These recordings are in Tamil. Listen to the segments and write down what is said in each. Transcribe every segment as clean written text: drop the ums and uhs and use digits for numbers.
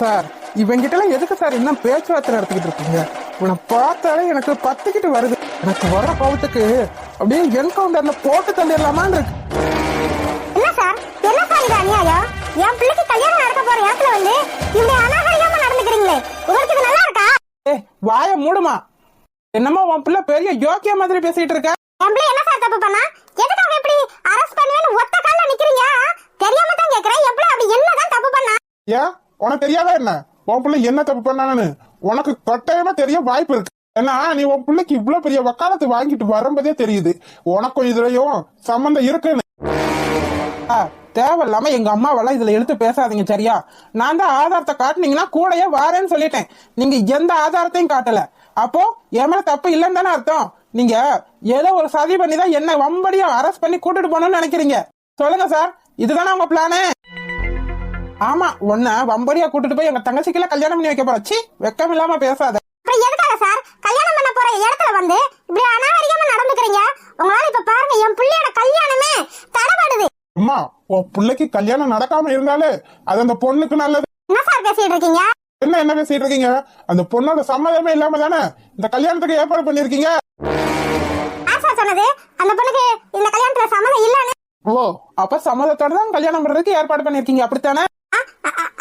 சார் இவங்கிட்ட எதுக்கு சார் இன்னும் பேச்சுவார்த்தை நடத்திக்கிட்டு இருக்கீங்க? உன்னை பார்த்தாலே எனக்கு பத்துக்கிட்டு வருது. எனக்கு வர கோபத்துக்கு அப்படியே என்கவுண்டர்ல போட்டு தள்ளிடலாமான்னு இருக்கு. என்ன சார் இது அநியாயம்? என் பிள்ளைக்கு கல்யாணம் நடக்க போற இடத்துல வந்து இப்படி அநாகரிகமா நடந்துக்கிறீங்களே, உங்களுக்கு இது நல்லா இருக்கா? வாய மூடுமா. என்னமோ உன் பிள்ளை பெரிய யோக்கிய மாதிரி பேசிட்டு இருக்க. என் பிள்ளை என்ன சார் தப்பு பண்ணா? எதுக்காக இப்படி அரெஸ்ட் பண்ணுவேன்னு ஒத்த கால்ல நிக்கிறீங்க? தெரியாம தான் கேக்குறேன். என் பிள்ளை அப்படி என்னதான் தப்பு பண்ணா? ஏன் உனக்கு தெரியாதா என்ன உன் பிள்ளை என்ன தப்பு பண்ணான்னு? உனக்கு கட்டாயமா தெரிய வாய்ப்பு இருக்கு. ஏன்னா நீ உன் பிள்ளைக்கு இவ்வளவு பெரிய வக்காலத்து வாங்கிட்டு வரும்போதே தெரியுது உனக்கும் இதுலயும் சம்பந்தம் இருக்குன்னு. தேவையில்லாம எங்க அம்மாவெல்லாம் இதுல எடுத்து பேசாதீங்க சரியா? நான் தான் ஆதாரத்தை காட்டினீங்கன்னா கூடயே வாரேன்னு சொல்லிட்டேன். நீங்க எந்த ஆதாரத்தையும் காட்டல. அப்போ என் மேல தப்பு இல்லைன்னு தானே அர்த்தம். நீங்க ஏதோ ஒரு சதி பண்ணி தான் என்ன வம்படியா அரெஸ்ட் பண்ணி கூட்டிட்டு போகணும்னு நினைக்கிறீங்க. சொல்லுங்க சார், இதுதானே உங்க பிளானு? ஆமா, உன்ன வம்படியா கூட்டிட்டு போய் எங்க தங்கச்சிக்கெல்லாம் கல்யாணம் பண்ணி வைக்க போறச்சி. வெக்கம் இல்லாம பேசாத. எதுக்காக சார் கல்யாணம் பண்ண போற இடத்துல வந்து இப்படி அநாகரிகமா நடந்துக்கிறீங்க? உங்களால இப்ப பாருங்க என் பிள்ளையோட கல்யாணமே தடபடுது. அம்மா உன் பிள்ளைக்கு கல்யாணம் நடக்காம இருந்தாலே அது அந்த பொண்ணுக்கு நல்லது. என்ன சார் பேசிட்டு இருக்கீங்க? என்ன பேசிட்டு இருக்கீங்க? அந்த பொண்ணோட சம்மதமே இல்லாம தானே இந்த கல்யாணத்துக்கு ஏற்பாடு பண்ணிருக்கீங்க. சார் சொன்னது அந்த பொண்ணுக்கு இந்த கல்யாணத்துல சம்மதம் இல்லன்னு. ஓ, அப்ப சம்மதத்தோட தான் கல்யாணம் பண்றதுக்கு ஏற்பாடு பண்ணிருக்கீங்க அப்படித்தானே?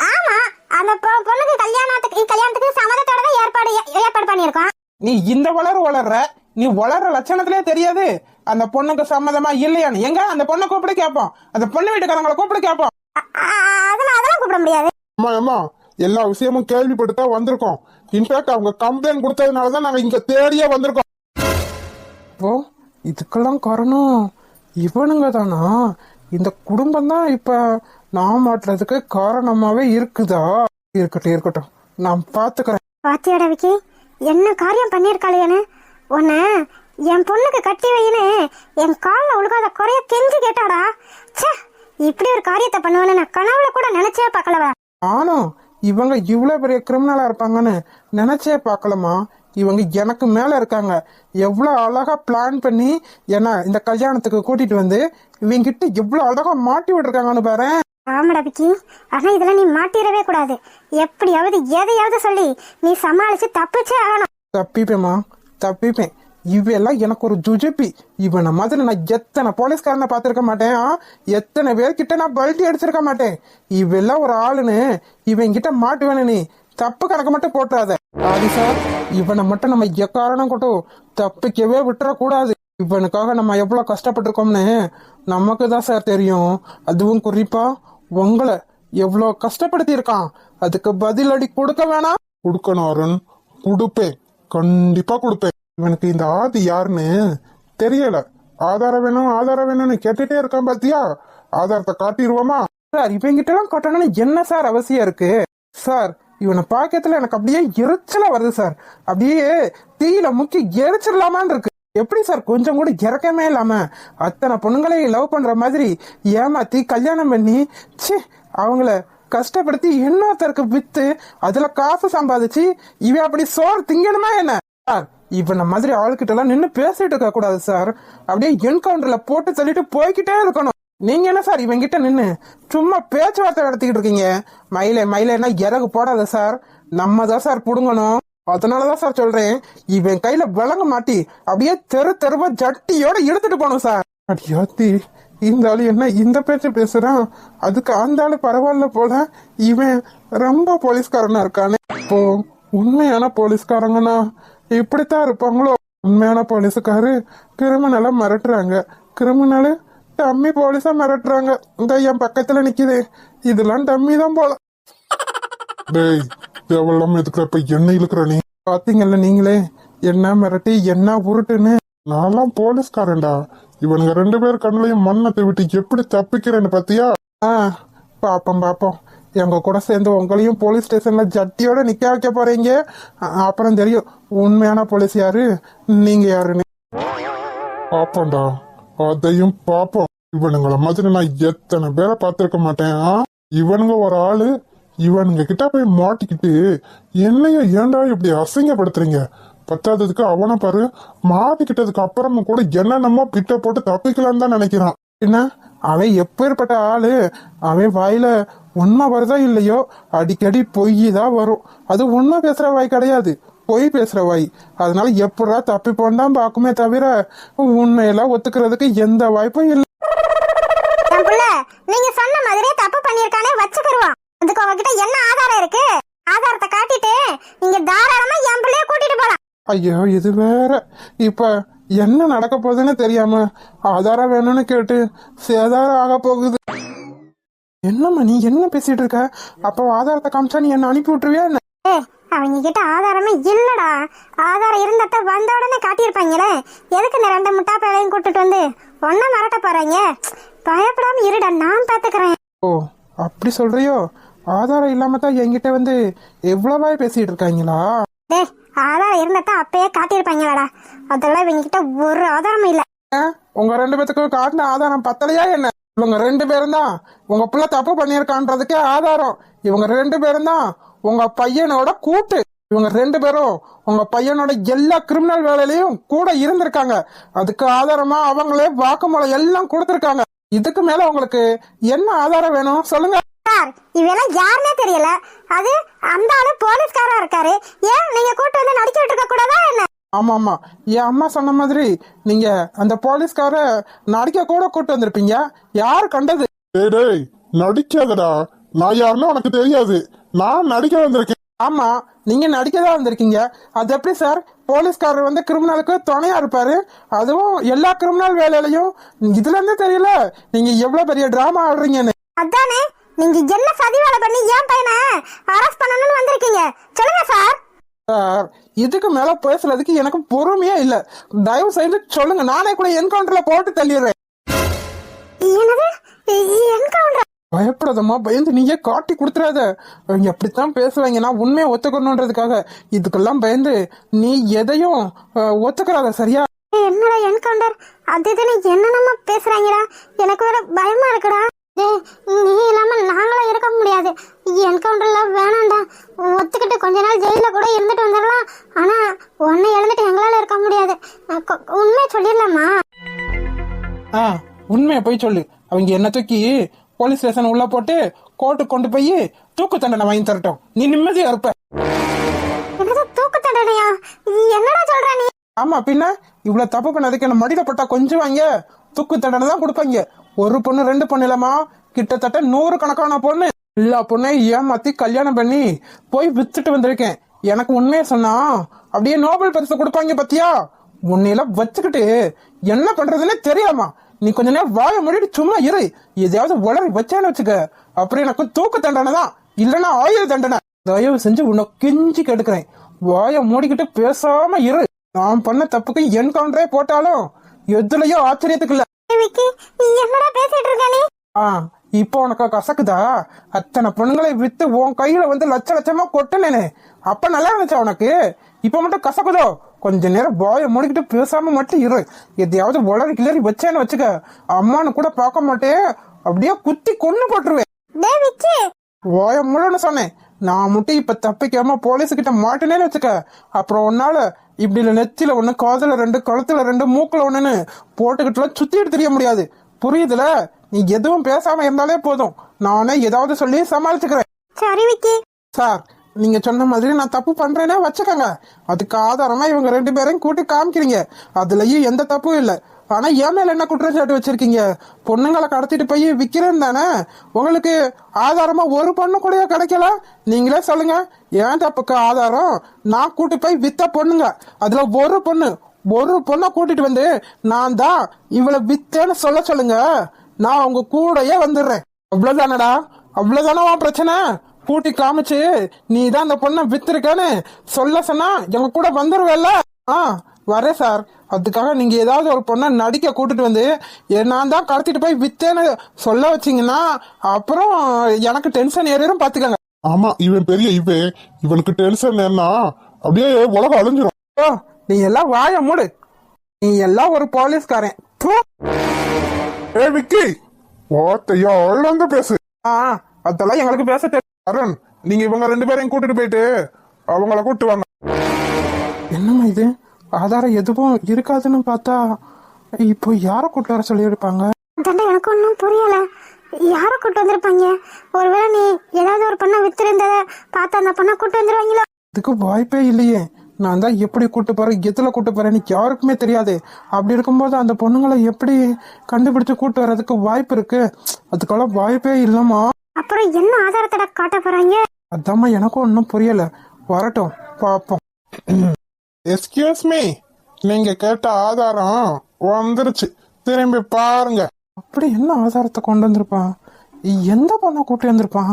ஆமா, அந்த பொண்ணுக்கு கல்யாணத்துக்கு சம்மதத்தோட தான் ஏற்பாடு பண்ணிருக்கோம். நீ இந்த வளர்ற நீ வளர்ற லட்சணத்திலே தெரியாது அந்த பொண்ணுக்கு சம்மதமா இல்லையான்னு. எங்க அந்த பொண்ணை கூப்பிட கேட்போம், அந்த பொண்ணு வீட்டுக்காரங்களை கூப்பிட கேட்போம். அதெல்லாம் கூப்பிட முடியாது. அம்மா எல்லா விஷயமும் கேள்விப்பட்டுதான் வந்திருக்கோம். இன்ஃபேக்ட் அவங்க கம்ப்ளைண்ட் கொடுத்ததுனாலதான் நாங்க இங்க தேடியே வந்திருக்கோம். ஓ, இதுக்கெல்லாம் காரணம் இவனுங்க தானா? இந்த குடும்பம் தான் இப்ப நான் மாட்டுறதுக்கு காரணமாவே இருக்குதா? இருக்கட்டும், நான் பாத்துக்கிறேன். பாத்தியாடா விக்கி, என்ன காரியம் பண்ணிருக்காளேன்னு. உன்ன என் பொண்ணுக்கு கட்டி வைன்னு என் காலில் உழுகாத குறைய கெஞ்சி கேட்டாடா. சே, இப்படி ஒரு காரியத்தை பண்ணுவேன்னு நான் கனவுல கூட நினைச்சே பார்க்கலவ. ஆனும் இவங்க இவ்வளவு பெரிய கிரிமினலா இருப்பாங்கன்னு நினைச்சே பார்க்கலமா. இவங்க எனக்கு மேல இருக்காங்க. எவ்வளவு அழகா பிளான் பண்ணி என்ன இந்த கல்யாணத்துக்கு கூட்டிட்டு வந்து இவங்க கிட்ட எவ்வளவு அழகா மாட்டி விட்டுருக்காங்கன்னு பாரு. ஆமாடா விக்கி, ஆனா இதெல்லாம் நீ மாட்டிடவே கூடாது. எப்படியாவது எதையாவது சொல்லி நீ சமாளிச்சு தப்பிச்சே ஆகணும். தப்பிப்பேன். இவெல்லாம் எனக்கு ஒரு ஜுஜிப்பி. இவனை மாதிரி நான் எத்தனை போலீஸ்காரனை பார்த்திருக்க மாட்டேன். எத்தனை பேர்கிட்ட நான் பல்ட்டி அடிச்சிருக்க மாட்டேன். இவெல்லாம் ஒரு ஆளுன்னு இவன் கிட்ட மாட்டுவேன்னு நீ தப்பு கணக்கு மட்டும் போட்டுறாத. ஆதி சார், இவனை மட்டும் நம்ம எக்காரணம் கொட்டும் தப்பிக்கவே விட்டுறக்கூடாது. இவனுக்காக நம்ம எவ்வளவு கஷ்டப்பட்டிருக்கோம்னு நமக்கு தான் சார் தெரியும். அதுவும் குறிப்பா உங்களை எவ்வளவு கஷ்டப்படுத்தி இருக்கான். அதுக்கு பதில் அடி கொடுக்க வேணாம்? கொடுக்கணும் அருண், கொடுப்பேன், கண்டிப்பா கொடுப்பேன். இவனுக்கு இந்த ஆதி யாருன்னு தெரியல. ஆதாரம் வேணும்னு கேட்டுட்டே இருக்கான் பாத்தியா? ஆதாரத்தை காட்டிடுவோமா? சார் இவங்கிட்ட எல்லாம் காட்டணும்னு என்ன சார் அவசியம் இருக்கு? சார் இவனை பாக்கத்துல எனக்கு அப்படியே எரிச்சலா வருது சார். அப்படியே தீயில முக்கி எரிச்சிடலாமான்னு இருக்கு. எப்படி சார் கொஞ்சம் கூட இறக்கமே இல்லாம அத்தனை பொண்ணுங்களையும் லவ் பண்ற மாதிரி ஏமாத்தி கல்யாணம் பண்ணி அவங்கள கஷ்டப்படுத்தி இன்னொருத்தருக்கு வித்து அதுல காசு சம்பாதிச்சு இவன் அப்படி சோறு திங்கணுமா என்ன? சார் இவனை மாதிரி ஆளுக்கிட்ட எல்லாம் நின்னு பேசிட்டு இருக்க கூடாது சார். அப்படியே என்கவுண்டர்ல போட்டு தள்ளிட்டு போய்கிட்டே இருக்கணும். நீங்க என்ன சார் இவங்கிட்ட நின்னு சும்மா பேச்சுவார்த்தை நடத்திக்கிட்டு இருக்கீங்க? மயிலேன்னா இறகு போடாத சார், நம்ம தான் சார் புடுங்கணும். அதனாலதான் சார் சொல்றேன், இவன் கையில விளங்க மாட்டி அப்படியே தெருவா ஜட்டியோட எடுத்துட்டு போகணும் சார். அடியாத்தி, இந்த ஆளு என்ன இந்த பேச்சு பேசுறான்? அதுக்கு அந்த ஆளு பரவாயில்ல போல, இவன் ரொம்ப போலீஸ்காரனா இருக்கானே. இப்போ உண்மையான போலீஸ்காரங்கன்னா இப்படித்தான் இருப்பாங்களோ? உண்மையான போலீஸுக்காரு கிரிமினலை மிரட்டுறாங்க, கிரிமினலு டம்மி போலீஸா மிரட்டுறாங்க. இந்த என் பக்கத்துல நிக்குது, இதெல்லாம் டம்மி தான் போல. டேய், தேவையில்லாம எதுக்குறப்ப என்ன இழுக்கிற நீ? பாத்தீங்கல்ல நீங்களே, என்ன மிரட்டி என்ன உருட்டுன்னு. நான்லாம் போலீஸ்காரன்டா. இவனுங்க 2 பேர் கண்ணுலயும் மண்ணத்தை விட்டு எப்படி தப்பிக்கிறேன்னு பாத்தியா? பாப்போம். எங்க கூட சேர்ந்து உங்களையும் போலீஸ் ஸ்டேஷன்ல ஜட்டியோட நிக்க வைக்க போறீங்க. அப்புறம் தெரியும் உண்மையான போலீஸ் யாரு, நீங்க யாருன்னு. பாப்போம்டா, அதையும் பாப்போம். இவனுங்களை மாதிரி நான் எத்தனை பேரை பார்த்திருக்க மாட்டேன். இவனுங்க ஒரு ஆளு, இவனுங்க கிட்ட போய் மாட்டிக்கிட்டு என்னைய ஏன்டா இப்படி அசிங்கப்படுத்துறீங்க? பத்தாததுக்கு அவனை பாரு, மாட்டிக்கிட்டதுக்கு அப்புறமும் கூட என்னென்னமோ பிட்ட போட்டு தப்பிக்கலான்னு தான் நினைக்கிறான். என்ன அவன் எப்பேற்பட்ட ஆளு, அவன் வாயில உண்மை வருதா இல்லையோ அடிக்கடி பொய் தான் வரும். அது உண்மை பேசுற வாய் கிடையாது, பொய் பேசுற வாய். அதனால எப்படா தப்பி போண்டான் பாக்குமே தவிர உண்மையெல்லாம் ஒத்துக்கிறதுக்கு எந்த வாய்ப்பும் இல்லை. என் புள்ள நீங்க சொன்ன மாதிரியே தப்பு பண்ணிருக்கானே வச்சுக்கிருவான். அதுக்கு உங்ககிட்ட என்ன ஆதாரம் இருக்கு? ஆதாரத்தை காட்டிட்டு நீங்க தாராளமா என் பிள்ளைய கூட்டிட்டு போலாம். ஐயோ இது வேற, இப்ப என்ன நடக்க போகுதுன்னு தெரியாம ஆதாரம் வேணும்னு கேட்டு சேதாரம் ஆக போகுது. என்னம்மா நீ என்ன பேசிட்டு இருக்க? அப்போ ஆதாரத்தை காமிச்சா நீ என்ன அனுப்பி விட்டுருவியா என்ன? அவங்க கிட்ட ஆதாரமே இல்லடா. ஆதாரம் இருந்தத வந்த உடனே காட்டியிருப்பாங்களே. எதுக்கு இந்த ரெண்டு முட்டா பேரையும் கூட்டிட்டு வந்து ஒன்ன மிரட்ட போறாங்க? பயப்படாம இருடா, நான் பாத்துக்கிறேன். ஓ அப்படி சொல்றியோ? ஆதாரம் இல்லாம தான் என்கிட்ட வந்து எவ்வளவாய் பேசிட்டு இருக்காங்களா? டேய், ஆதாரம் இருந்தத அப்பயே காட்டியிருப்பாங்களாடா. அதெல்லாம் இவங்க கிட்ட ஒரு ஆதாரமும் இல்ல. உங்க ரெண்டு பேத்துக்கும் காட்டின ஆதாரம் பத்தலையா என்ன? இவங்க ரெண்டு பேரும் தான் உங்க பிள்ளை தப்பு பண்ணியிருக்கான்றதுக்கே ஆதாரம். இவங்க ரெண்டு பேரும் தான் உங்க பையனோட கூட்டு. இவங்க ரெண்டு பேரும் உங்க பையனோட எல்லா கிரிமினல் வேலையிலயும் கூட இருந்திருக்காங்க. அதுக்கு ஆதாரமா அவங்களே வாக்குமூலம் எல்லாம் கொடுத்திருக்காங்க. இதுக்கு மேல உங்களுக்கு என்ன ஆதாரம் வேணும் சொல்லுங்க சார். இவெல்லாம் யாருன்னே தெரியல. அது அந்த ஆளு போலீஸ்காரா இருக்காரு. ஏன் நீங்க கூட்டு வந்து நடிச்சுட்டு இருக்க கூடாதா என்ன? ஆமா ஆமா, என் அம்மா சொன்ன மாதிரி நீங்க அந்த போலீஸ்கார நடிக்க கூட கூட்டு வந்திருப்பீங்க. யாரு கண்டது? டேய் நடிக்காதடா, நான் யாருன்னு உனக்கு தெரியாது. நான் நடிக்க வந்திருக்கேன். ஆமா, நீங்க நடிக்கதான் வந்திருக்கீங்க. அது எப்படி சார் போலீஸ்காரர் வந்து கிரிமினலுக்கு துணையா இருப்பாரு? அதுவும் எல்லா கிரிமினல் வேலையிலையும். இதுல இருந்து தெரியல நீங்க எவ்வளவு பெரிய டிராமா ஆடுறீங்கன்னு. அதானே, நீங்க என்ன சதி வேலை பண்ணி என் பையனை அரெஸ்ட் பண்ணணும்னு வந்திருக்கீங்க? சொல்லுங்க சார். சார் இதுக்கு மேல பேசுறதுக்கு எனக்கு பொறுமையே இல்ல. தயவு செய்து சொல்லுங்க, நானே கூட என்கவுண்டர்ல போட்டு தள்ளிடுறேன். என்னது என்கவுண்டர்? பயப்படாதம்மா, பயந்து நீயே காட்டி கொடுத்துறாத. அவங்க அப்படித்தான் பேசுவாங்க, நான் உண்மையை ஒத்துக்கணுன்றதுக்காக. இதுக்கெல்லாம் பயந்து நீ எதையும் ஒத்துக்கிறாத, சரியா? என்னோட என்கவுண்டர் அது இதுன்னு என்னென்னமா பேசுறாங்கடா. எனக்கு வேற பயமா இருக்குடா. டேய், நீ இல்லாம நாங்களும் இருக்க முடியாது. என்கவுண்டர்லாம் வேணாம்டா. ஒத்துக்கிட்டு கொஞ்ச நாள் ஜெயில கூட இருந்துட்டு வந்துடலாம். ஆனா உன்னை எழுந்துட்டு எங்களால இருக்க முடியாது. உண்மையை சொல்லிடலாமா? உண்மையை போய் சொல்லு. அவங்க என்ன தூக்கி போலீஸ் ஸ்டேஷன் உள்ள போட்டு கோர்ட்டுக்கு கொண்டு போய் தூக்கு தண்டனை வாங்கி தரட்டும். நீ நிம்மதியா இருப்ப. தூக்கு தண்டனையா? என்னடா சொல்ற நீ? ஆமா பின்ன, இவ்வளவு தப்பு பண்ணதுக்கு என்ன மடியில போட்டா கொஞ்சம் வாங்க தூக்கு தண்டனை தான் கொடுப்பாங்க. ஒரு பொண்ணு ரெண்டு பொண்ணு இல்லாமா, கிட்டத்தட்ட 100 கணக்கான பொண்ணு. எல்லா பொண்ணையும் ஏமாத்தி கல்யாணம் பண்ணி போய் வித்துட்டு வந்திருக்கேன். எனக்கு உண்மையை சொன்னா அப்படியே நோபல் பரிசு கொடுப்பாங்க பத்தியா? உன்னையெல்லாம் வச்சுக்கிட்டு என்ன பண்றதுன்னு தெரியாமா? நீ கொஞ்ச நேரம் வாய மூடிட்டு சும்மா இரு. எதையாவது உளறி வச்சான்னு வச்சுக்க, அப்புறம் எனக்கு தூக்கு தண்டனை தான், இல்லைன்னா ஆயுள் தண்டனை. தயவு செஞ்சு உன்னை கெஞ்சி கெடுக்கிறேன், வாய மூடிக்கிட்டு பேசாம இரு. நான் பண்ண தப்புக்கு என்கவுண்டரே போட்டாலும் எதுலயோ ஆச்சரியத்துக்கு இல்ல. என்னடா பேசிட்டு இருக்க நீ? இப்போ உனக்கு கசக்குதா? அத்தனை பொண்ணுங்களை வித்து உன் கையில வந்து லட்ச லட்சமா கொட்டுனேனே, அப்ப நல்லா இருந்துச்சா உனக்கு? இப்ப மட்டும் கசக்குதோ? கொஞ்ச நேரம் வாய மூடிக்கிட்டு பேசாம மட்டும் இரு. எதையாவது உளறி கிளறி வச்சேன்னு வச்சுக்க, அம்மானு கூட பார்க்க மாட்டேன், அப்படியே குத்தி கொன்னு போட்டுருவேன். வாய மூடன்னு சொன்னேன். நான் மட்டும் இப்ப தப்பிக்காம போலீஸ் கிட்ட மாட்டினேன்னு வச்சுக்க, அப்புறம் உன்னால இப்படி இல்ல நெத்தில ஒண்ணு, காதுல 2, கழுத்துல 2, மூக்குல ஒண்ணுன்னு போட்டுக்கிட்டுலாம் சுத்திட்டு தெரிய முடியாது. புரியுதுல? நீ எதுவும் பேசாம இருந்தாலே போதும், நானே ஏதாவது சொல்லி சமாளிச்சுக்கிறேன். சரி விக்கி. சார் நீங்க சொன்ன மாதிரி நான் தப்பு பண்றேனே வச்சுக்கோங்க. அதுக்கு ஆதாரமா இவங்க 2 பேரையும் கூட்டி காமிக்கிறீங்க, அதுலயும் எந்த தப்பும் இல்ல. ஆனா என் மேல என்ன குற்றச்சாட்டு வச்சிருக்கீங்க? பொண்ணுங்களை கடத்திட்டு போய் விக்கிறேன்னு தானே? உங்களுக்கு ஆதாரமா ஒரு பொண்ணு கூட கிடைக்கல? நீங்களே சொல்லுங்க, ஏன் தப்புக்கு ஆதாரம்? நான் கூட்டி போய் வித்த பொண்ணுங்க, அதுல ஒரு பொண்ணை கூட்டிட்டு வந்து நான் தான் இவளை வித்தேன்னு சொல்ல சொல்லுங்க, நான் உங்க கூடயே வந்துடுறேன். அவ்வளவுதானடா? அவ்வளவுதானவா பிரச்சனை? கூட்டி காமிச்சு நீ தான் அந்த பொண்ணை வித்திருக்கன்னு சொல்ல சொன்னா எங்க கூட வந்துருவேல்ல? வரேன் சார். அதுக்காக நீங்க ஏதாவது ஒரு பொண்ணை நடிக்க கூட்டிட்டு வந்து நான் தான் கடத்திட்டு போய் வித்தேன்னு சொல்ல வச்சீங்கன்னா அப்புறம் எனக்கு டென்ஷன் ஏறிடும் பாத்துக்கங்க. ஆமா, இவன் பெரிய இவனுக்கு டென்ஷன் ஏன்னா அப்படியே உலகம் அழிஞ்சிரும். நீ எல்லாம் வாய மூடு, நீ எல்லாம் ஒரு போலீஸ்காரன். விக்கி ஓத்தையோ வந்து பேசு. அதெல்லாம் எங்களுக்கு பேச தெரியும். அருண், நீங்க இவங்க 2 பேரையும் கூட்டிட்டு போயிட்டு அவங்கள கூட்டு வாங்க. என்னம்மா இது ஆதாரம் எதுவும் இருக்காதுன்னு பார்த்தா இப்போ யாரை கூட்டு வர சொல்லியிருப்பாங்க? அதாண்டா எனக்கு ஒன்றும் புரியல. யாரை கூட்டு வந்திருப்பாங்க? ஒருவேளை நீ ஏதாவது ஒரு பொண்ணை வித்திருந்ததை பார்த்து அந்த பொண்ணை கூட்டு வந்துருவாங்களோ? இதுக்கு வாய்ப்பே இல்லையே. நான் தான் எப்படி கூட்டு போறேன், எதுல கூட்டு போறேன்னு யாருக்குமே தெரியாது. அப்படி இருக்கும்போது அந்த பொண்ணுங்களை எப்படி கண்டுபிடிச்சு கூட்டு வர்றதுக்கு வாய்ப்பு இருக்கு? அதுக்கெல்லாம் வாய்ப்பே இல்லம்மா. அப்புறம் என்ன ஆதாரத்தோட காட்ட போறாங்க? அதாம்மா எனக்கும் ஒன்றும் புரியல. வரட்டும் பாப்போம். எஸ்கியூஸ் மீ, நீங்க கேட்ட ஆதாரம் வந்துருச்சு, திரும்பி பாருங்க. அப்படி என்ன ஆதாரத்தை கொண்டு வந்திருப்பான்? எந்த பொண்ணை கூட்டி வந்திருப்பான்?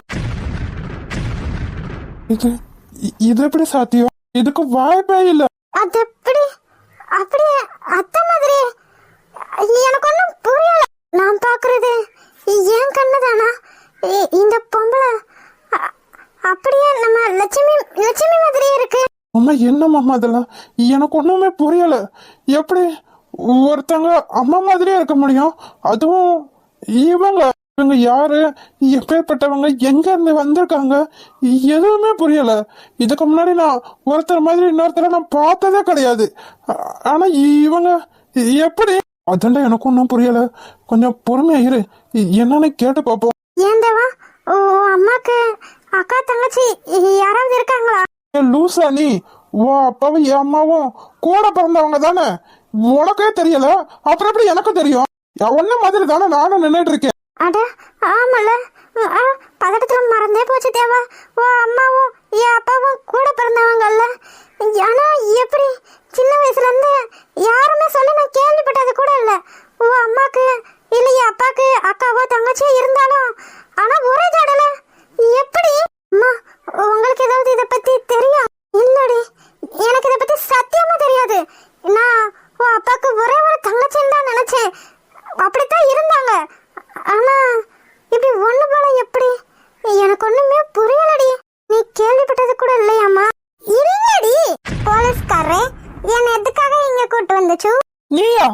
இது எப்படி சாத்தியம்? இதுக்கு வாய்ப்பே இல்ல. அது எப்படி? அப்படியே அத்த மாதிரி எனக்கு ஒன்றும் புரியல. நான் பாக்குறது ஏன் கண்ணு தானா? இந்த பொம்பளை அப்படியே நம்ம லட்சுமி லட்சுமி மாதிரியே இருக்கு. அம்மா என்னம்மா அதெல்லாம் எனக்கு ஒண்ணுமே புரியல. எப்படி ஒருத்தங்க அம்மா மாதிரியே இருக்க முடியும்? அதுவும் இவங்க இவங்க யாரு, எப்பேற்பட்டவங்க, எங்க இருந்து வந்திருக்காங்க, எதுவுமே புரியல. இதுக்கு முன்னாடி நான் ஒருத்தர் மாதிரி இன்னொருத்தர நான் பார்த்ததே கிடையாது. ஆனா இவங்க எப்படி? அதாண்டா எனக்கு ஒன்றும் புரியல. கொஞ்சம் பொறுமையா இரு, என்னன்னு கேட்டு பார்ப்போம். ஏந்தவா ஓ அம்மாக்கு அக்கா தங்கச்சி யாராவது இருக்காங்களா? லூசா நீ? ஓ அப்பாவும் என் அம்மாவும் கூட பிறந்தவங்க தானே, உனக்கே தெரியல? அப்புறம் எப்படி எனக்கு தெரியும்? ஒன்ன மாதிரி தானே நானும் நின்றுட்டு இருக்கேன். அட ஆமல, பதட்டத்துல மறந்தே போச்சு தேவா. ஓ அம்மாவும் என் அப்பாவும் கூட பிறந்தவங்கல்ல. ஆனா எப்படி சின்ன வயசுல இருந்து யாருமே சொல்லி நான் கேள்விப்பட்டது கூட இல்ல. ஓ அம்மாக்கு இல்லையா அப்பாக்கு அக்காவோ தங்கச்சியோ இருந்தாலும் ஆனா ஒரே ஜாடல எப்படி? அம்மா உங்களுக்கு ஏதாவது இதை பத்தி தெரியும்? இல்லடி, எனக்கு இதை பத்தி சத்தியமா தெரியாது. நான் உன் அப்பாக்கு ஒரே ஒரு தங்கச்சின்னு தான் நினைச்சேன். அப்படித்தான் இருந்தாங்க. ஆனா இப்படி ஒண்ணு போல எப்படி? எனக்கு ஒண்ணுமே புரியலடி. நீ கேள்விப்பட்டது கூட இல்லையாம்மா? இல்லடி, போலீஸ்காரே என்ன எதுக்காக இங்க கூட்டு வந்துச்சு? நீயா?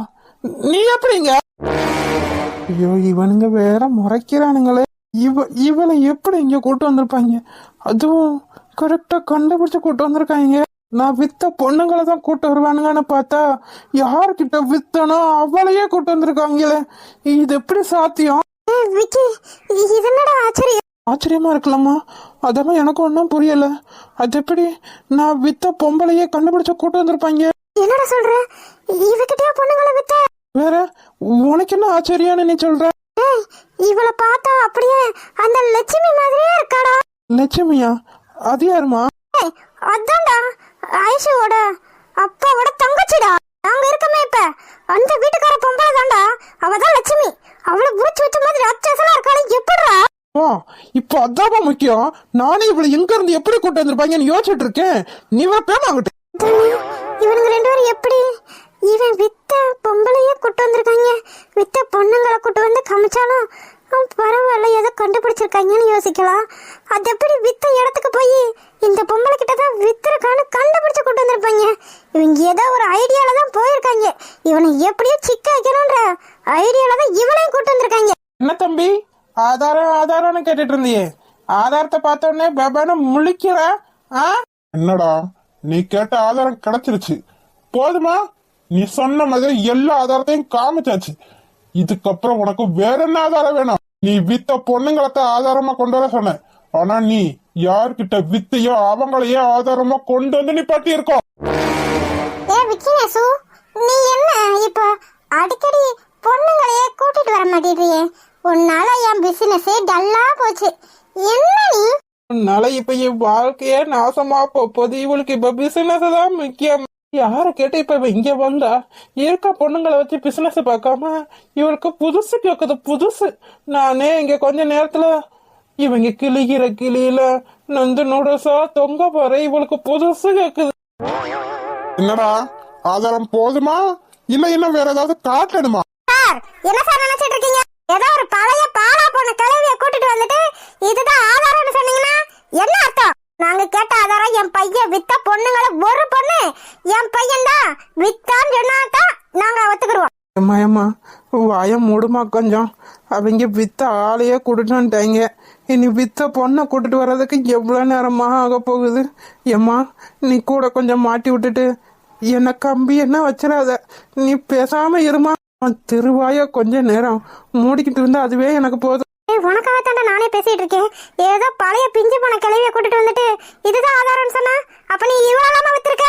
நீ எப்படிங்க? ஐயோ இவனுங்க வேற முறைக்கிறானுங்களே. இவனை எப்படி இங்க கூட்டு வந்திருப்பாங்க? அதுவும் கரெக்டா கண்டுபிடிச்சு கூட்டு வந்திருக்காங்க. நான் வித்த பொண்ணுங்களை தான் கூட்டு வருவானுங்கன்னு பார்த்தா யாருக்கிட்ட வித்தனோ அவளையே கூட்டு வந்திருக்காங்களே. இது எப்படி சாத்தியம்? விக்கி, இது என்னடா ஆச்சரியம்? ஆச்சரியமா இருக்கலாமா? அதெல்லாம் எனக்கு ஒன்றும் புரியல. அது எப்படி நான் வித்த பொம்பளையே கண்டுபிடிச்சு கூட்டு வந்திருப்பாங்க? என்னடா சொல்ற? இவகிட்டயா பொண்ணுங்களை வித்த? வேற உனக்கு என்ன ஆச்சரியான்னு நீ சொல்ற? இவளை பார்த்தா அப்படியே அந்த லட்சுமி மாதிரியே இருக்காடா. லட்சுமியா? அது யாருமா? அதான்டா ஐஷுவோட அப்பாவோட தங்கச்சிடா. நாங்க இருக்கமே இப்ப அந்த வீட்டுக்கார பொம்பளை தான்டா. அவதான் லட்சுமி. அவளை புடிச்சு வச்ச மாதிரி அச்சசலா இருக்காளே, எப்படிடா? இப்போ அதாப்பா முக்கியம். நானே இவளை எங்க இருந்து எப்படி கூட்டு வந்திருப்பாங்கன்னு யோசிச்சுட்டு இருக்கேன். நீ பேமாங்கிட்ட இவனுங்க ரெண்டு பேரும் எப்படி இவன் வித்த பொம்பளையே கூட்டு வந்திருக்காங்க? வித்த பொண்ணுங்களை கூட்டு வந்து காமிச்சாலும் பரவாயில்ல, ஏதோ கண்டுபிடிச்சிருக்காங்கன்னு யோசிக்கலாம். அது எப்படி வித்த இடத்துக்கு போய் இந்த பொம்பளை கிட்ட தான் வித்திருக்கான்னு கண்டுபிடிச்சு கூட்டு வந்திருப்பாங்க? இவங்க ஏதோ ஒரு ஐடியால தான் போயிருக்காங்க. இவனை எப்படியோ சிக்க வைக்கணும்ன்ற ஐடியால தான் இவனையும் கூட்டு வந்திருக்காங்க. என்ன தம்பி, ஆதாரம் ஆதாரம்னு கேட்டுட்டு இருந்தியே, ஆதாரத்தை பார்த்த உடனே பாபான்னு முழிக்கிற? என்னடா நீ கேட்ட ஆதாரம் கிடைச்சிருச்சு, போதுமா? நீ சொன்ன மாதிரி எல்லா ஆதாரத்தையும் காமிச்சாச்சு. இதுக்கப்புறம் உனக்கு வேற என்ன ஆதாரம் வேணும்? நீ வித்த பொண்ணுங்களத்த ஆதாரமா கொண்டு வர சொன்ன. ஆனா நீ யார்கிட்ட வித்தையோ அவங்களையே ஆதாரமா கொண்டு வந்து நீ பட்டி இருக்கோம். நீ என்ன இப்ப அடிக்கடி பொண்ணுங்களையே கூட்டிட்டு வர மாட்டேறியே? உன்னால என் பிசினஸே டல்லா போச்சு. என்ன நீ? உன்னால இப்ப என் வாழ்க்கையே நாசமா போகுது. இவளுக்கு இப்ப பிசினஸ் தான் முக்கியம். யார கேட்டு இப்ப இவ இங்க வந்தா? இருக்க பொண்ணுங்களை வச்சு பிசினஸ் பார்க்காம இவளுக்கு புதுசு கேக்குது, புதுசு. நானே இங்க கொஞ்ச நேரத்துல இவங்க கிளிகிற கிளியில நந்து நூடுல்ஸா தொங்க போற, இவளுக்கு புதுசு கேக்குது. என்னடா ஆதாரம் போதுமா இல்ல இன்னும் வேற ஏதாவது காட்டணுமா? சார் என்ன சார் நினைச்சிட்டு இருக்கீங்க? ஏதோ ஒரு பழைய பாலா போன கிழவிய கூட்டிட்டு வந்துட்டு இதுதான் ஆதாரம்னு சொன்னீங்கன்னா என்ன அர்த்தம்? நாங்க கேட்ட ஆதாரம் என் பையன் வித்த பொண்ணுங்களை ஒரு பொண்ணு என் பையன் தான் வித்தான்னு சொன்னாதான் நாங்க ஒத்துக்குருவோம். ஏம்மா வாய மூடுமா கொஞ்சம். அவங்க வித்த ஆளையே கூட்டிட்டு இனி வித்த பொண்ணை கூட்டிட்டு வர்றதுக்கு எவ்வளவு நேரமா ஆக போகுது? ஏம்மா நீ கூட கொஞ்சம் மாட்டி விட்டுட்டு என்ன கம்பி என்ன வச்சிடாத, நீ பேசாம இருமா. திருவாய கொஞ்ச நேரம் மூடிக்கிட்டு இருந்தா அதுவே எனக்கு போதும். உனக்காக தாண்டா நானே பேசிட்டு இருக்கேன். ஏதோ பழைய பிஞ்சு போன கிளவிய கூட்டிட்டு வந்துட்டு இதுதான் ஆதாரம்னு சொன்னா, அப்ப நீ இவ்வளவு வித்திருக்க?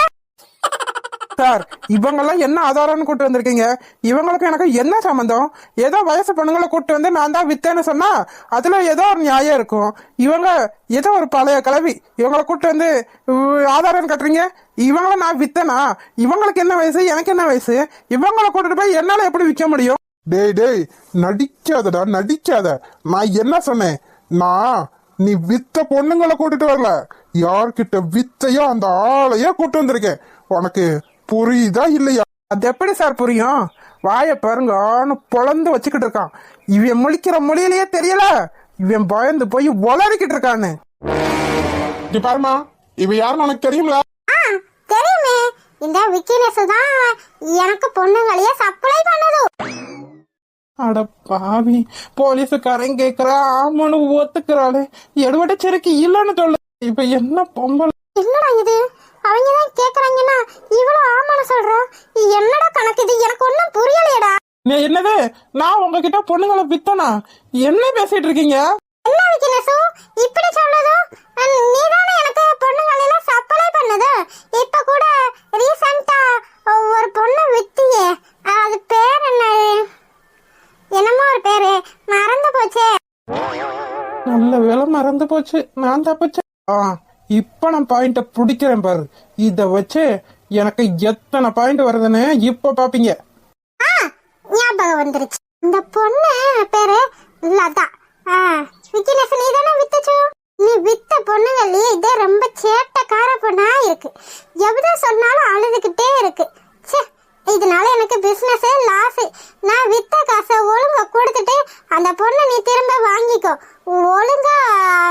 சார், இவங்கெல்லாம் என்ன ஆதாரம்னு கூட்டு வந்திருக்கீங்க? இவங்களுக்கு எனக்கு என்ன சம்பந்தம்? ஏதோ வயசு பொண்ணுங்களை கூட்டு வந்து நான் தான் வித்தேன்னு சொன்னா அதுல ஏதோ ஒரு நியாயம் இருக்கும். இவங்க ஏதோ ஒரு பழைய கிளவி, இவங்களை கூட்டு வந்து ஆதாரம் கட்டுறீங்க. இவங்கள நான் வித்தனா? இவங்களுக்கு என்ன வயசு, எனக்கு என்ன வயசு? இவங்களை கூட்டிட்டு போய் என்னால எப்படி விற்க முடியும்? டேய் டேய், நடிக்காதடா நடிக்காத. நான் என்ன சொன்னேன்? நான் நீ வித்த பொண்ணுங்களை கூட்டிட்டு வரல, யார்கிட்ட வித்தையோ அந்த ஆளையே கூட்டு வந்திருக்கேன். உனக்கு புரியுதா இல்லையா? அது எப்படி சார் புரியும்? வாய பாருங்க பொழந்து வச்சுக்கிட்டு இருக்கான். இவன் முழிக்கிற மொழியிலேயே தெரியல, இவன் பயந்து போய் உளறிக்கிட்டு இருக்கான்னு. இது பாருமா, இவ யாருன்னு உனக்கு தெரியுங்களா? தெரியுமே, இந்த விக்கினஸ் தான் எனக்கு பொண்ணுங்களையே சப்ளை பண்ணது. அட பாவி, போலீஸுக்காரன் கேக்குறா ஆமான்னு ஒத்துக்கிறாளே, எடுபட்ட செருக்கு இல்லன்னு சொல்லு. இப்ப என்ன பொம்பளை? என்னடா இது, அவங்கதான் கேக்குறாங்கன்னா இவ்வளவு ஆமான்னு சொல்றோம். என்னடா கணக்கு இது? எனக்கு ஒன்னும் புரியலையடா. நீ என்னது, நான் உங்ககிட்ட பொண்ணுங்களை வித்தனா? என்ன பேசிட்டு இருக்கீங்க? என்ன விக்கினஸ் இப்படி சொல்லுது? நீதானே எனக்கு பொண்ணுங்களை எல்லாம் சப்ளை பண்ணது. இப்ப கூட ரீசெண்டா ஒரு பொண்ணு வித்தியே, அது பேர் என்ன? என்னமோ ஒரு பேரு மறந்து போச்சே. நல்ல வேலை மறந்து போச்சு, நான் தப்பிச்சேன். இப்ப நான் பாயிண்ட பிடிக்கிறேன் பாரு. இத வச்சு எனக்கு எத்தனை பாயிண்ட் வருதுன்னு இப்ப பாப்பீங்க. ஞாபகம் வந்துருச்சு. இந்த பொண்ணு பேரு லதா. விக்கினஸ் நீ தானே வித்துச்சு? நீ வித்த பொண்ணுங்களையே இதே ரொம்ப சேட்டக்கார பொண்ணா இருக்கு. எவ்வளவு சொன்னாலும் அழுதுகிட்டே இருக்கு. ச்சே, இதனால எனக்கு பிசினஸ் லாஸ். நான் வித்த காசை ஒழுங்கா கொடுத்துட்டு அந்த பொண்ணை நீ திரும்ப வாங்கிக்கோ. ஒழுங்கா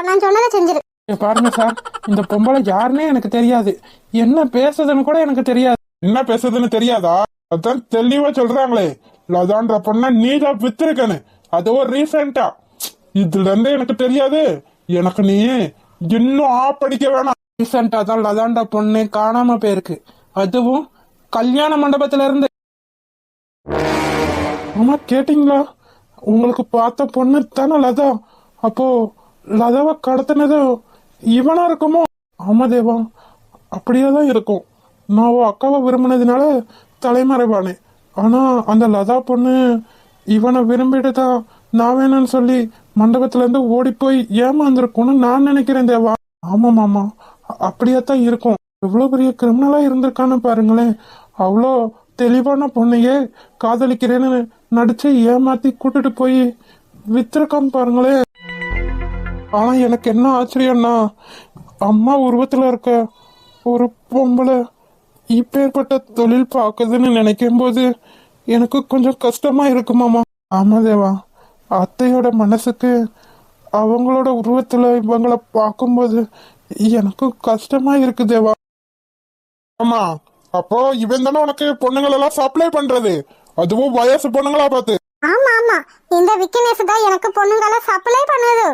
நான் சொன்னதை செஞ்சிரு. பாருங்க சார், இந்த பொம்பளை யாருன்னே எனக்கு தெரியாது, என்ன பேசுதுன்னு கூட எனக்கு தெரியாது. என்ன பேசுறதுன்னு தெரியாதா? அதான் தெளிவா சொல்றாங்களே, லதான்ற பொண்ண நீதான் வித்திருக்கனு. அதுவும் ரீசெண்டா. இதுல இருந்து எனக்கு தெரியாது. எனக்கு நீ இன்னும் படிக்க வேணாம். ரீசெண்டா தான் லதாண்ட பொண்ணு காணாம போயிருக்கு, அதுவும் கல்யாண மண்டபத்துல இருந்து. ஆமா, கேட்டீங்களா? உங்களுக்கு பார்த்த பொண்ணு தானே லதா. அப்போ லதாவை கடத்தினது இவனா இருக்குமோ? ஆமா தேவா, அப்படியேதான் இருக்கும். நான் அக்காவை விரும்பினதுனால தலைமறைவானே. ஆனா அந்த லதா பொண்ணு இவனை விரும்பிட்டு தான் நான் வேணும்னு சொல்லி மண்டபத்துல இருந்து ஓடி போய் ஏமாந்துருக்கும்னு நான் நினைக்கிறேன் தேவா. ஆமா மாமா, அப்படியேதான் இருக்கும். எவ்வளவு பெரிய கிரிமினலா இருந்திருக்கான்னு பாருங்களேன். அவ்வளோ தெளிவான பொண்ணையே காதலிக்கிறேன்னு நடிச்சு ஏமாத்தி கூட்டிட்டு போய் வித்திருக்கான்னு பாருங்களேன். ஆனா எனக்கு என்ன ஆச்சரியம்னா, அம்மா உருவத்துல இருக்க ஒரு பொம்பளை இப்பேற்பட்ட தொழில் பார்க்குதுன்னு நினைக்கும் போது எனக்கு கொஞ்சம் கஷ்டமா இருக்குமாமா. ஆமா தேவா, அத்தையோட மனசுக்கு அவங்களோட உருவத்துல இவங்களை பார்க்கும்போது எனக்கு கஷ்டமா இருக்கு தேவா. ஆமா, அப்போ இவன் தானே உனக்கு பொண்ணுங்களை எல்லாம் சப்ளை பண்றது, அதுவும் வயசு பொண்ணுங்களா பார்த்து. ஆமா ஆமா, இந்த விக்கினஸ் தான் எனக்கு பொண்ணுங்களை சப்ளை பண்ணுது.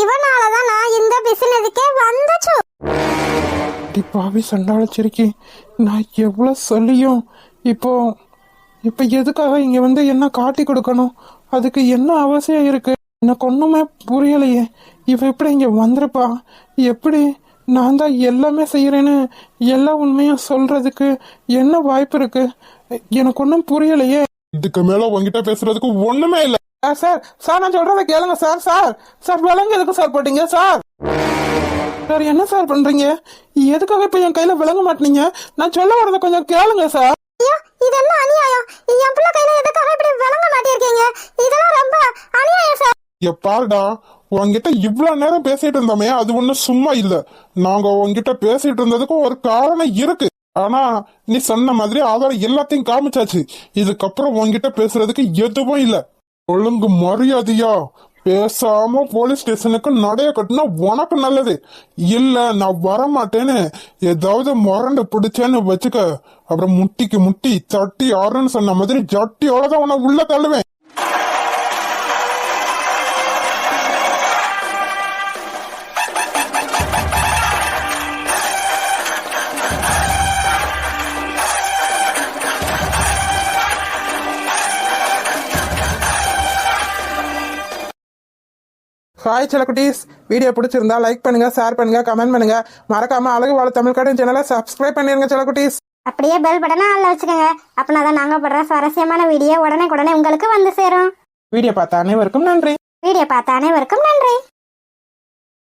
இவனாலதான் நான் இந்த பிசினஸ்க்கே வந்துச்சு. பாவி சண்டாளச்சிருக்கி, நான் எவ்வளவு சொல்லியும் இப்போ இப்ப எதுக்காக இங்க வந்து என்ன காட்டி கொடுக்கணும்? அதுக்கு என்ன அவசியம் இருக்கு? எனக்கு ஒண்ணுமே புரியலையே. இவ எப்படி இங்க வந்திருப்பா? எப்படி நான் தான் எல்லாமே செய்யறேன்னு எல்லா உண்மையும் சொல்றதுக்கு என்ன வாய்ப்பு இருக்கு? எனக்கு ஒன்னும் புரியலையே. இதுக்கு மேல உங்ககிட்ட பேசுறதுக்கு ஒண்ணுமே இல்ல. சார் சார், நான் சொல்றத கேளுங்க சார். சார் சார், விலங்கு எதுக்கு சார் போட்டீங்க சார்? சார் என்ன சார் பண்றீங்க? எதுக்காக இப்ப என் கையில விளங்க மாட்டீங்க? நான் சொல்ல வரத கொஞ்சம் கேளுங்க சார். ஐயோ, இது என்ன அநியாயம்? என் பிள்ளை கையில எதுக்காக இப்படி விளங்க மாட்டேஇருக்கீங்க? இதெல்லாம் ரொம்ப அநியாயம் சார். பாருடா, உங்ககிட்ட இவ்வளவு நேரம் பேசிட்டு இருந்தோமே, அது ஒண்ணும் சும்மா இல்ல. நாங்க உங்ககிட்ட பேசிட்டு இருந்ததுக்கு ஒரு காரணம் இருக்கு. ஆனா நீ சொன்ன மாதிரி ஆதாரம் எல்லாத்தையும் காமிச்சாச்சு. இதுக்கப்புறம் உங்ககிட்ட பேசுறதுக்கு எதுவும் இல்ல. ஒழுங்கு மரியாதையா பேசாம போலீஸ் ஸ்டேஷனுக்கு நடைய கட்டினா உனக்கு நல்லது. இல்ல நான் வரமாட்டேன்னு ஏதாவது முரண்டு பிடிச்சேன்னு வச்சுக்க, அப்புறம் முட்டிக்கு முட்டி தட்டி ஆறுன்னு சொன்ன மாதிரி ஜட்டியோடதான் உன்னை உள்ள தள்ளுவேன். ஹாய் செல்லக்குட்டீஸ், வீடியோ பிடிச்சிருந்தா லைக் பண்ணுங்க, ஷேர் பண்ணுங்க, கமெண்ட் பண்ணுங்க. மறக்காம அழகு வாழ தமிழ் கார்ட்டூன் சேனலை சப்ஸ்கிரைப் பண்ணிருங்க செல்லக்குட்டீஸ். அப்படியே பெல் பட்டனை ஆள்ல வச்சுக்கோங்க. அப்படின்னா தான் நாங்க போடுற சுவாரஸ்யமான வீடியோ உடனே உங்களுக்கு வந்து சேரும். வீடியோ பார்த்த அனைவருக்கும் நன்றி. வீடியோ பார்த்த அனைவருக்கும் நன்றி.